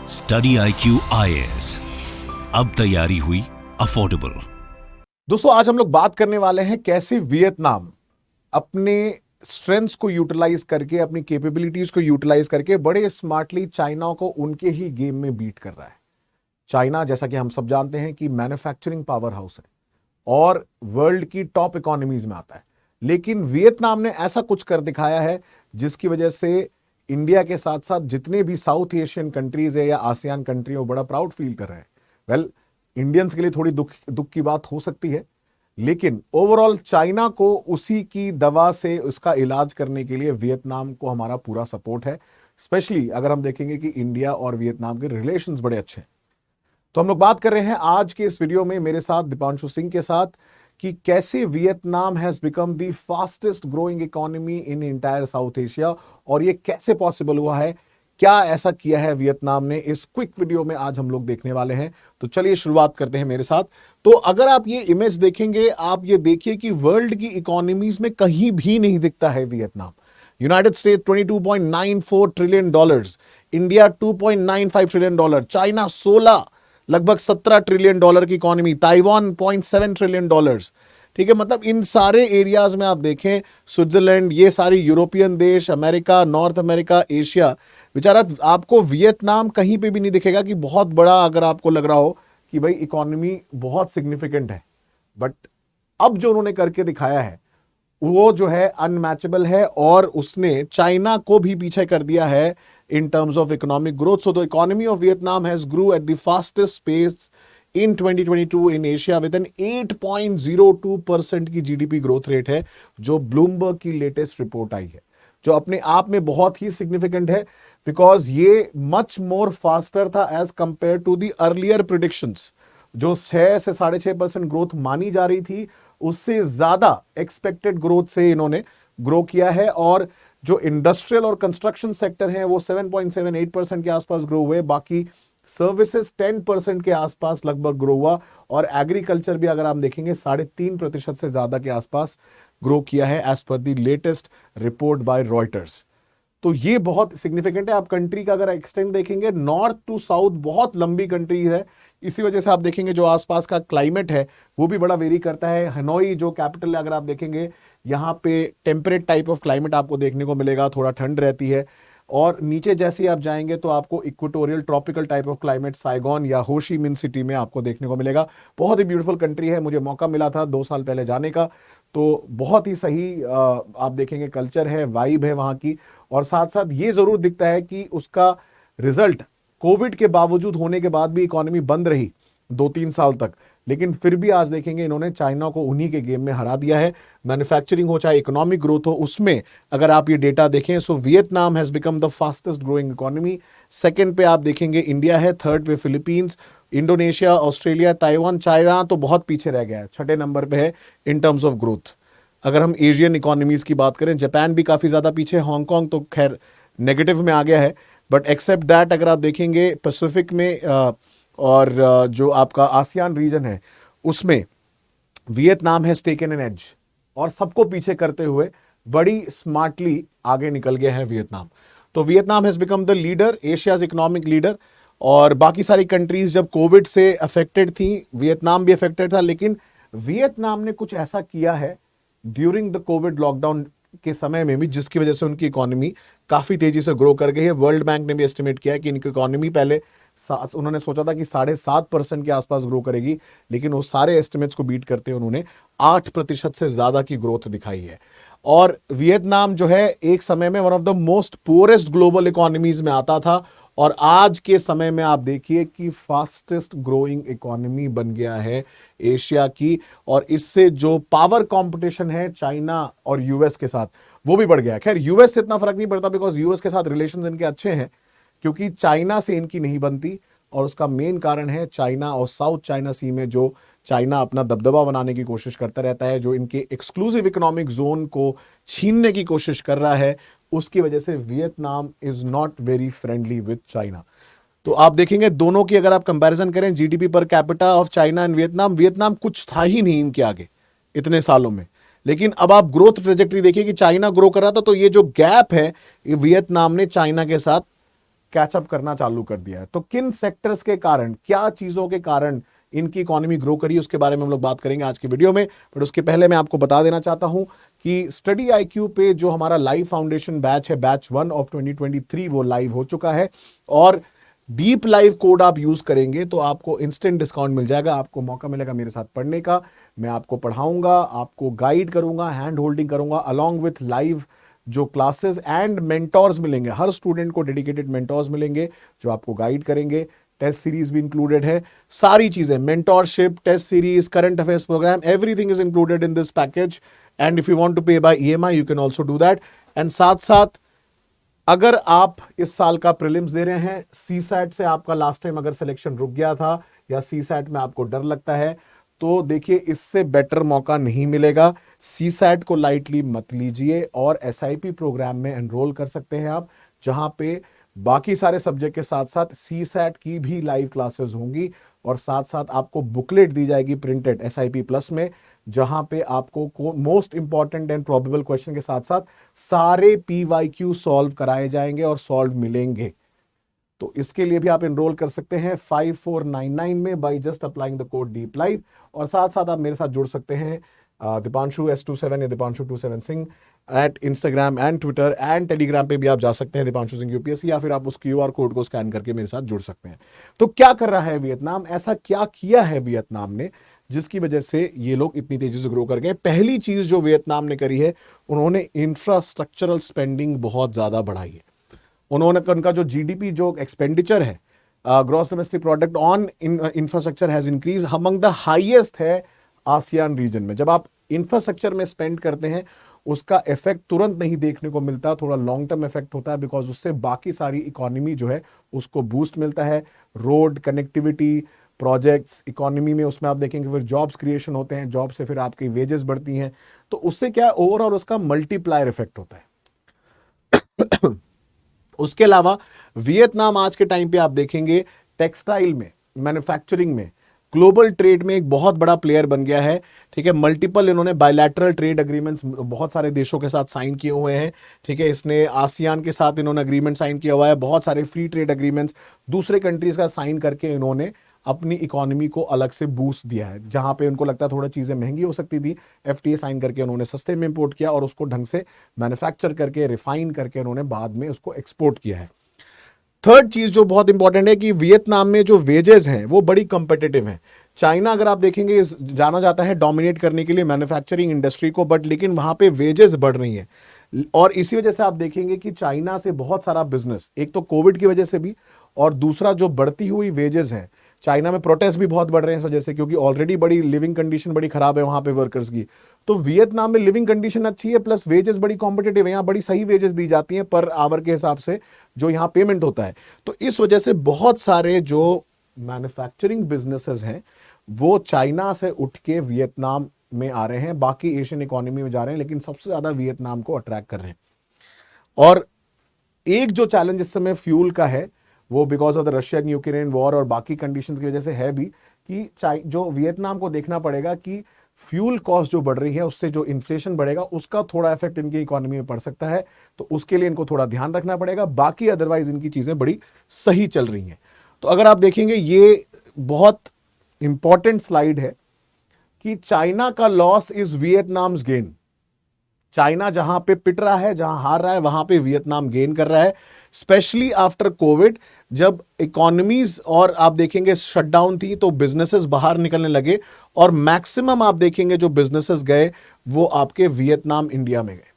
Study IQ IAS, अब तैयारी हुई अफोर्डेबल। दोस्तों, आज हम लोग बात करने वाले हैं कैसे वियतनाम अपने स्ट्रेंथ्स को यूटिलाइज करके, अपनी कैपेबिलिटीज को यूटिलाइज करके बड़े स्मार्टली चाइना को उनके ही गेम में बीट कर रहा है। चाइना, जैसा कि हम सब जानते हैं कि मैन्युफैक्चरिंग पावर हाउस है और वर्ल्ड की टॉप इकोनॉमीज में आता है, लेकिन वियतनाम ने ऐसा कुछ कर दिखाया है जिसकी वजह से इंडिया के साथ साथ जितने भी साउथ एशियन कंट्रीज है या आसियान कंट्री है वो बड़ा प्राउड फील कर रहे हैं। वेल, इंडियंस के लिए थोड़ी दुख की बात हो सकती है, लेकिन ओवरऑल चाइना को उसी की दवा से उसका इलाज करने के लिए वियतनाम को हमारा पूरा सपोर्ट है। स्पेशली अगर हम देखेंगे कि इंडिया और वियतनाम के रिलेशंस बड़े अच्छे हैं। तो हम लोग बात कर रहे हैं आज के इस वीडियो में मेरे साथ दीपांशु सिंह के साथ कि कैसे Vietnam has become the fastest growing economy in entire south Asia और ये कैसे पॉसिबल हुआ है, क्या ऐसा किया है वियतनाम ने, इस क्विक वीडियो में आज हम लोग देखने वाले हैं। तो चलिए शुरुआत करते हैं मेरे साथ। तो अगर आप ये इमेज देखेंगे, आप ये देखिए कि वर्ल्ड की इकोनॉमीज में कहीं भी नहीं दिखता है Vietnam. United state $22.94 trillion, India $2.95 trillion, China 16 लगभग $17 ट्रिलियन की इकोनॉमी, ताइवान $0.7 ट्रिलियन। ठीक है, मतलब इन सारे एरियाज में आप देखें, स्विट्जरलैंड, ये सारी यूरोपियन देश, अमेरिका, नॉर्थ अमेरिका, एशिया, बेचारा आपको वियतनाम कहीं पे भी नहीं दिखेगा कि बहुत बड़ा, अगर आपको लग रहा हो कि भाई इकोनॉमी बहुत सिग्निफिकेंट है। बट अब जो उन्होंने करके दिखाया है वो जो है अनमैचेबल है और उसने चाइना को भी पीछे कर दिया है in terms of economic growth. So the economy of Vietnam has grew at the fastest pace in 2022 in Asia with an 8.02% की GDP ग्रोथ रेट है, जो ब्लूमबर्ग की लेटेस्ट रिपोर्ट आई है, जो अपने आप में बहुत ही सिग्निफिकेंट है बिकॉज ये मच मोर फास्टर था as compared to the earlier predictions. जो 6 से 6.5% ग्रोथ मानी जा रही थी, उससे ज्यादा एक्सपेक्टेड ग्रोथ से इन्होंने ग्रो किया है। और जो इंडस्ट्रियल और कंस्ट्रक्शन सेक्टर है वो 7.78% के आसपास ग्रो हुए, बाकी सर्विसेज 10% के आसपास लगभग ग्रो हुआ और एग्रीकल्चर भी अगर आप देखेंगे 3.5% से ज्यादा के आसपास ग्रो किया है as per the latest report by Reuters. तो ये बहुत सिग्निफिकेंट है। आप कंट्री का अगर एक्सटेंड देखेंगे, नॉर्थ टू साउथ बहुत लंबी कंट्री है, इसी वजह से आप देखेंगे जो आसपास का क्लाइमेट है वो भी बड़ा वेरी करता है। हनोई जो कैपिटल है, अगर आप देखेंगे यहाँ पे टेम्परेट टाइप ऑफ क्लाइमेट आपको देखने को मिलेगा, थोड़ा ठंड रहती है। और नीचे जैसे ही आप जाएंगे तो आपको equatorial tropical type of climate Saigon या हो ची मिन सिटी में आपको देखने को मिलेगा। बहुत ही ब्यूटीफुल कंट्री है, मुझे मौका मिला था 2 साल पहले जाने का, तो बहुत ही सही आप देखेंगे कल्चर है, वाइब है वहाँ की। और साथ साथ ये जरूर दिखता है कि उसका रिजल्ट कोविड के बावजूद होने के बाद भी इकोनॉमी बंद रही 2-3 साल तक, लेकिन फिर भी आज देखेंगे इन्होंने चाइना को उन्हीं के गेम में हरा दिया है। मैन्युफैक्चरिंग हो चाहे इकोनॉमिक ग्रोथ हो, उसमें अगर आप ये डेटा देखें, so Vietnam has become the fastest growing economy. Second पे आप देखेंगे इंडिया है, थर्ड पे Philippines, Indonesia, Australia, Taiwan, China तो बहुत पीछे रह गया है, 6ठे नंबर पे है इन टर्म्स ऑफ ग्रोथ। अगर हम एशियन इकोनॉमीज की बात करें, जापान भी काफी ज्यादा पीछे, हांगकांग तो खैर नेगेटिव में आ गया है, बट एक्सेप्ट दैट अगर आप देखेंगे पैसिफिक में और जो आपका आसियान रीजन है उसमें Vietnam has taken an edge और सबको पीछे करते हुए बड़ी स्मार्टली आगे निकल गया है वियतनाम। तो Vietnam has become the leader, Asia's economic leader. और बाकी सारी कंट्रीज जब कोविड से अफेक्टेड थी, वियतनाम भी अफेक्टेड था, लेकिन वियतनाम ने कुछ ऐसा किया है ड्यूरिंग द कोविड लॉकडाउन के समय में भी जिसकी वजह से उनकी इकोनॉमी काफी तेजी से ग्रो कर गई है। वर्ल्ड बैंक ने भी एस्टिमेट किया है कि इनकी इकोनॉमी पहले उन्होंने सोचा था कि 7.5% के आसपास ग्रो करेगी, लेकिन वो सारे एस्टिमेट्स को बीट करते हुए उन्होंने 8% से ज्यादा की ग्रोथ दिखाई है। और वियतनाम जो है एक समय में one of the most poorest global economies में आता था और आज के समय में आप देखिए कि फास्टेस्ट ग्रोइंग इकोनॉमी बन गया है एशिया की। और इससे जो पावर कंपटीशन है चाइना और यूएस के साथ वो भी बढ़ गया। खैर यूएस से इतना फर्क नहीं पड़ता बिकॉज यूएस के साथ रिलेशंस इनके अच्छे हैं, क्योंकि चाइना से इनकी नहीं बनती और उसका मेन कारण है चाइना और साउथ चाइना सी में जो चाइना अपना दबदबा बनाने की कोशिश करता रहता है, जो इनके एक्सक्लूसिव इकोनॉमिक जोन को छीनने की कोशिश कर रहा है, उसकी वजह से Vietnam is not very friendly with China. तो आप देखेंगे दोनों की अगर आप कंपैरिजन करें, GDP per capita of China and Vietnam, Vietnam कुछ था ही नहीं इनके आगे इतने सालों में। लेकिन अब आप ग्रोथ ट्रेजेक्टरी देखिए कि चाइना ग्रो कर रहा था, तो ये जो गैप है ये वियतनाम ने चाइना के साथ कैचअप करना चालू कर दिया है। तो किन सेक्टर्स के कारण, क्या चीजों के कारण इनकी इकोनॉमी ग्रो करी, उसके बारे में हम लोग बात करेंगे आज की वीडियो में। बट उसके पहले मैं आपको बता देना चाहता हूं कि स्टडी IQ पे जो हमारा लाइव फाउंडेशन बैच है, बैच 1 ऑफ 2023, वो लाइव हो चुका है। और डीप लाइव कोड आप यूज करेंगे तो आपको इंस्टेंट डिस्काउंट मिल जाएगा, आपको मौका मिलेगा मेरे साथ पढ़ने का। मैं आपको पढ़ाऊंगा, आपको गाइड करूंगा, हैंड होल्डिंग करूंगा, अलॉन्ग विथ लाइव जो क्लासेस एंड मेंटोर्स मिलेंगे। हर स्टूडेंट को डेडिकेटेड मेंटोर्स मिलेंगे जो आपको गाइड करेंगे। टेस्ट सीरीज भी इंक्लूडेड है, सारी चीजें, mentorship, test series, current affairs program, everything is included in this package. And if you want to pay by EMI you can also do that. And साथ साथ अगर आप इस साल का प्रीलिम्स दे रहे हैं, CSAT से आपका लास्ट टाइम अगर सिलेक्शन रुक गया था या CSAT में आपको डर लगता है, तो देखिए इससे बेटर मौका नहीं मिलेगा। CSAT को लाइटली मत लीजिए और SIP प्रोग्राम में एनरोल कर सकते हैं आप, जहां पे बाकी सारे सब्जेक्ट के साथ साथ CSAT की भी लाइव क्लासेस होंगी और साथ साथ आपको बुकलेट दी जाएगी प्रिंटेड SIP प्लस में, जहां पे आपको most important and probable question के साथ साथ सारे PYQ सॉल्व कराए जाएंगे और सॉल्व मिलेंगे। तो इसके लिए भी आप एनरोल कर सकते हैं 5499 में by just applying the code deep live. और साथ साथ आप मेरे साथ जुड़ सकते हैं दीपांशु S27 या Deepanshu 27 Singh at Instagram and Twitter and Telegram पे भी आप जा सकते हैं, दीपांशु सिंह UPSC, या फिर आप उस QR कोड को स्कैन करके मेरे साथ जुड़ सकते हैं। तो क्या कर रहा है वियतनाम, ऐसा क्या किया है वियतनाम ने जिसकी वजह से ये लोग इतनी तेजी से ग्रो कर गए? पहली चीज जो वियतनाम ने करी है, उन्होंने इंफ्रास्ट्रक्चरल स्पेंडिंग बहुत ज्यादा बढ़ाई है। उन्होंने, उनका जो GDP जो एक्सपेंडिचर है, gross domestic product on infrastructure has increase among the highest है आसियान रीजन में। जब आप इंफ्रास्ट्रक्चर में स्पेंड करते हैं उसका इफेक्ट तुरंत नहीं देखने को मिलता, थोड़ा लॉन्ग टर्म इफेक्ट होता है, बिकॉज उससे बाकी सारी इकोनॉमी जो है उसको बूस्ट मिलता है। रोड कनेक्टिविटी, प्रोजेक्ट्स, इकोनॉमी में उसमें आप देखेंगे फिर जॉब्स क्रिएशन होते हैं, जॉब से फिर आपकी वेजेस बढ़ती हैं, तो उससे क्या ओवरऑल उसका मल्टीप्लायर इफेक्ट होता है। उसके अलावा वियतनाम आज के टाइम पे आप देखेंगे टेक्सटाइल में, मैन्युफैक्चरिंग में, ग्लोबल ट्रेड में एक बहुत बड़ा प्लेयर बन गया है। ठीक है, मल्टीपल इन्होंने बायलैटरल ट्रेड एग्रीमेंट्स बहुत सारे देशों के साथ साइन किए हुए हैं। ठीक है, इसने आसियान के साथ इन्होंने एग्रीमेंट साइन किया हुआ है, बहुत सारे फ्री ट्रेड एग्रीमेंट्स दूसरे कंट्रीज का साइन करके इन्होंने अपनी इकोनॉमी को अलग से बूस्ट दिया है। जहां पे उनको लगता है थोड़ा चीजें महंगी हो सकती थी, FTA साइन करके उन्होंने सस्ते में इंपोर्ट किया और उसको ढंग से मैन्युफैक्चर करके, रिफाइन करके उन्होंने बाद में उसको एक्सपोर्ट किया है। थर्ड चीज जो बहुत इंपॉर्टेंट है कि वियतनाम में जो वेजेस हैं वो बड़ी कंपेटिटिव हैं। चाइना अगर आप देखेंगे जाना जाता है डोमिनेट करने के लिए मैन्युफैक्चरिंग इंडस्ट्री को, बट लेकिन वहां पे वेजेस बढ़ रही हैं। और इसी वजह से आप देखेंगे कि चाइना से बहुत सारा बिजनेस, एक तो कोविड की वजह से भी, और दूसरा जो बढ़ती हुई वेजेस हैं, चाइना में प्रोटेस्ट भी बहुत बढ़ रहे हैं इस वजह से, क्योंकि ऑलरेडी बड़ी लिविंग कंडीशन बड़ी खराब है वहां पे वर्कर्स की। तो वियतनाम में लिविंग कंडीशन अच्छी है, प्लस वेजेस बड़ी कॉम्पिटेटिव है, यहाँ बड़ी सही वेजेस दी जाती हैं पर आवर के हिसाब से जो यहाँ पेमेंट होता है। तो इस वजह से बहुत सारे जो मैन्युफैक्चरिंग बिजनेसेस हैं वो चाइना से उठ के वियतनाम में आ रहे हैं, बाकी एशियन इकोनॉमी में जा रहे हैं, लेकिन सबसे ज्यादा वियतनाम को अट्रैक्ट कर रहे हैं। और एक जो चैलेंज इस समय फ्यूल का है वो because of the Russian Ukraine war और बाकी कंडीशंस की वजह से है भी, कि जो वियतनाम को देखना पड़ेगा कि फ्यूल कॉस्ट जो बढ़ रही है उससे जो इन्फ्लेशन बढ़ेगा उसका थोड़ा इफेक्ट इनकी इकोनॉमी में पड़ सकता है, तो उसके लिए इनको थोड़ा ध्यान रखना पड़ेगा। बाकी अदरवाइज इनकी चीजें बड़ी सही चल रही हैं। तो अगर आप देखेंगे ये बहुत इंपॉर्टेंट स्लाइड है कि चाइना का लॉस इज वियतनाम्स गेन। चाइना जहां पे पिट रहा है, जहां हार रहा है, वहां पे वियतनाम गेन कर रहा है, स्पेशली आफ्टर कोविड, जब इकोनॉमीज और आप देखेंगे शटडाउन थी तो बिजनेसेस बाहर निकलने लगे और मैक्सिमम आप देखेंगे जो बिजनेसेस गए वो आपके वियतनाम, इंडिया में गए।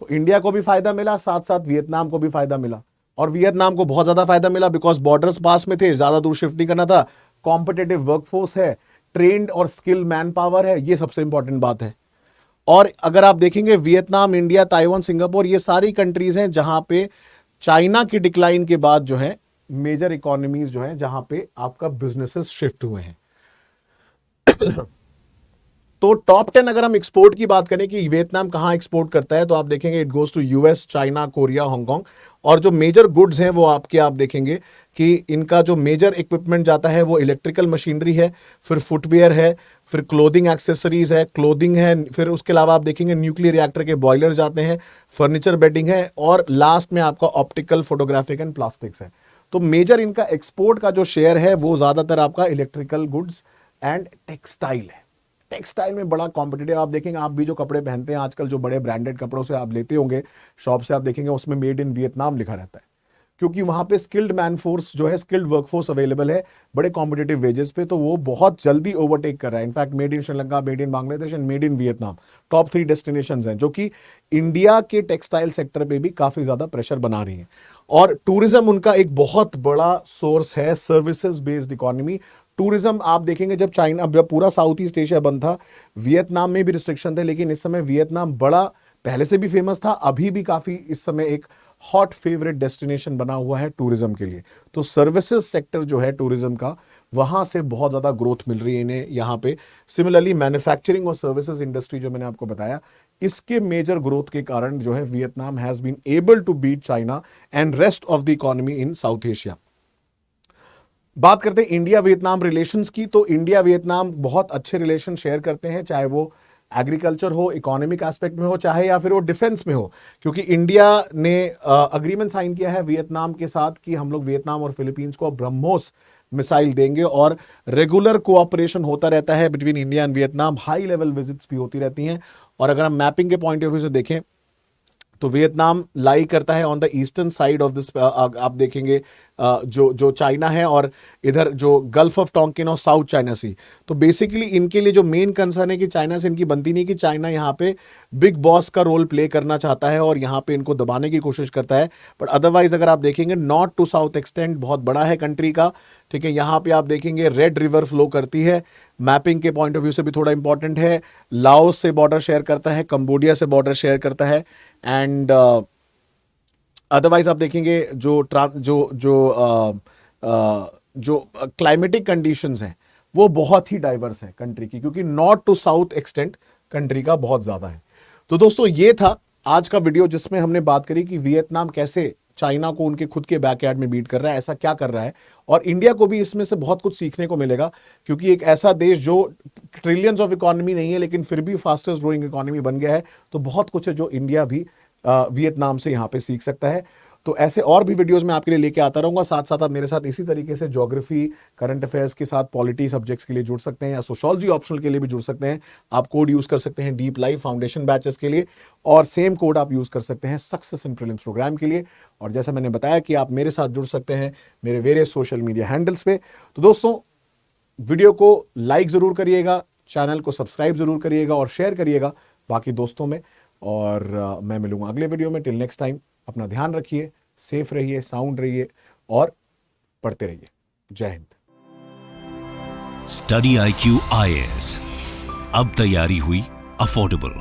तो इंडिया को भी फायदा मिला, साथ साथ वियतनाम को भी फायदा मिला, और वियतनाम को बहुत ज्यादा फायदा मिला बिकॉज बॉर्डर्स पास में थे, ज्यादा दूर शिफ्ट नहीं करना था, कॉम्पिटेटिव वर्कफोर्स है, ट्रेंड और स्किल मैन पावर है, ये सबसे इंपॉर्टेंट बात है। और अगर आप देखेंगे वियतनाम, इंडिया, ताइवान, सिंगापुर, ये सारी कंट्रीज हैं जहां पे चाइना की डिक्लाइन के बाद जो है मेजर इकोनॉमीज जो हैं जहां पे आपका बिजनेसेस शिफ्ट हुए हैं। तो टॉप 10 अगर हम एक्सपोर्ट की बात करें कि वियतनाम कहां एक्सपोर्ट करता है, तो आप देखेंगे it goes to US, China, Korea, Hong Kong. और जो मेजर गुड्स हैं वो आप देखेंगे कि इनका जो मेजर इक्विपमेंट जाता है वो इलेक्ट्रिकल मशीनरी है, फिर फुटवेयर है, फिर क्लोथिंग एक्सेसरीज है, क्लोथिंग है, फिर उसके अलावा आप देखेंगे न्यूक्लियर रिएक्टर के बॉयलर जाते हैं, फर्नीचर बेडिंग है, और लास्ट में आपका ऑप्टिकल, फोटोग्राफिक एंड प्लास्टिक्स है। तो मेजर इनका एक्सपोर्ट का जो शेयर है वो ज्यादातर आपका इलेक्ट्रिकल गुड्स एंड टेक्सटाइल है। टेक्सटाइल में बड़ा कॉम्पिटिटिव, आप देखेंगे, आप भी जो कपड़े पहनते हैं आजकल, जो बड़े ब्रांडेड कपड़ों से आप लेते होंगे शॉप से, आप देखेंगे उसमें मेड इन वियतनाम लिखा रहता है, क्योंकि वहां पे स्किल्ड मैन फोर्स जो है, स्किल्ड वर्कफोर्स अवेलेबल है बड़े कॉम्पिटिटिव वेजेस पे, तो वो बहुत जल्दी ओवरटेक कर रहा है। In fact made in Sri Lanka, made in Bangladesh and made in Vietnam top 3 destinations हैं, जो कि इंडिया के टेक्सटाइल सेक्टर पे भी काफी ज्यादा प्रेशर बना रही हैं। और टूरिज्म उनका एक बहुत बड़ा सोर्स है, सर्विसेज बेस्ड इकोनॉमी। टूरिज्म आप देखेंगे, जब चाइना, जब पूरा साउथ ईस्ट एशिया बंद था, वियतनाम में भी रिस्ट्रिक्शन थे, लेकिन इस समय वियतनाम बड़ा, पहले से भी फेमस था, अभी भी काफी इस समय एक हॉट फेवरेट डेस्टिनेशन बना हुआ है टूरिज्म के लिए। तो सर्विसेज सेक्टर जो है टूरिज्म का, वहां से बहुत ज्यादा ग्रोथ मिल रही है इन्हें यहाँ पे। सिमिलरली मैन्युफैक्चरिंग और सर्विसेज इंडस्ट्री जो मैंने आपको बताया, इसके मेजर ग्रोथ के कारण जो है Vietnam has been able to beat China and rest of the economy in South Asia. बात करते हैं इंडिया वियतनाम रिलेशंस की, तो इंडिया वियतनाम बहुत अच्छे रिलेशन शेयर करते हैं, चाहे वो एग्रीकल्चर हो, इकोनॉमिक एस्पेक्ट में हो, चाहे या फिर वो डिफेंस में हो, क्योंकि इंडिया ने अग्रीमेंट साइन किया है वियतनाम के साथ कि हम लोग वियतनाम और फिलीपींस को ब्रह्मोस मिसाइल देंगे, और रेगुलर कोऑपरेशन होता रहता है between India and Vietnam, high level visits भी होती रहती हैं। और अगर हम मैपिंग के पॉइंट ऑफ व्यू से देखें तो वियतनाम लाई करता है on the eastern side of this, आप देखेंगे जो चाइना है, और इधर जो गल्फ ऑफ टोंकिन और साउथ चाइना सी। तो बेसिकली इनके लिए जो मेन कंसर्न है कि चाइना से इनकी बनती नहीं, कि चाइना यहाँ पे बिग बॉस का रोल प्ले करना चाहता है और यहाँ पे इनको दबाने की कोशिश करता है। बट अदरवाइज अगर आप देखेंगे, नॉर्थ टू साउथ एक्सटेंट बहुत बड़ा है कंट्री का, ठीक है। यहाँ पे आप देखेंगे रेड रिवर फ्लो करती है, मैपिंग के पॉइंट ऑफ व्यू से भी थोड़ा इंपॉर्टेंट है। लाओस से बॉर्डर शेयर करता है, कंबोडिया से बॉर्डर शेयर करता है, एंड अदरवाइज आप देखेंगे जो क्लाइमेटिक कंडीशंस हैं वो बहुत ही डाइवर्स है कंट्री की, क्योंकि north to south extent country का बहुत ज्यादा है। तो दोस्तों ये था आज का वीडियो, जिसमें हमने बात करी कि वियतनाम कैसे चाइना को उनके खुद के बैकयार्ड में बीट कर रहा है, ऐसा क्या कर रहा है, और इंडिया को भी इसमें से बहुत कुछ सीखने को मिलेगा, क्योंकि एक ऐसा देश जो ट्रिलियंस ऑफ इकोनॉमी नहीं है लेकिन फिर भी फास्टेस्ट ग्रोइंग इकोनॉमी बन गया है, तो बहुत कुछ है जो इंडिया भी वियतनाम से यहाँ पे सीख सकता है। तो ऐसे और भी वीडियोस मैं आपके लिए लेके आता रहूंगा। साथ साथ आप मेरे साथ इसी तरीके से ज्योग्राफी, करंट अफेयर्स के साथ पॉलिटी सब्जेक्ट्स के लिए जुड़ सकते हैं, या सोशोलॉजी ऑप्शनल के लिए भी जुड़ सकते हैं। आप कोड यूज कर सकते हैं डीप लाइव फाउंडेशन बैचेस के लिए, और सेम कोड आप यूज कर सकते हैं सक्सेस इन प्रीलिम्स प्रोग्राम के लिए। और जैसा मैंने बताया कि आप मेरे साथ जुड़ सकते हैं मेरे वेरियस सोशल मीडिया हैंडल्स पे। तो दोस्तों वीडियो को लाइक जरूर करिएगा, चैनल को सब्सक्राइब जरूर करिएगा और शेयर करिएगा बाकी दोस्तों में। और मैं मिलूंगा अगले वीडियो में। टिल नेक्स्ट टाइम, अपना ध्यान रखिए, सेफ रहिए, साउंड रहिए और पढ़ते रहिए। जय हिंद। स्टडी IQ IAS, अब तैयारी हुई अफोर्डेबल।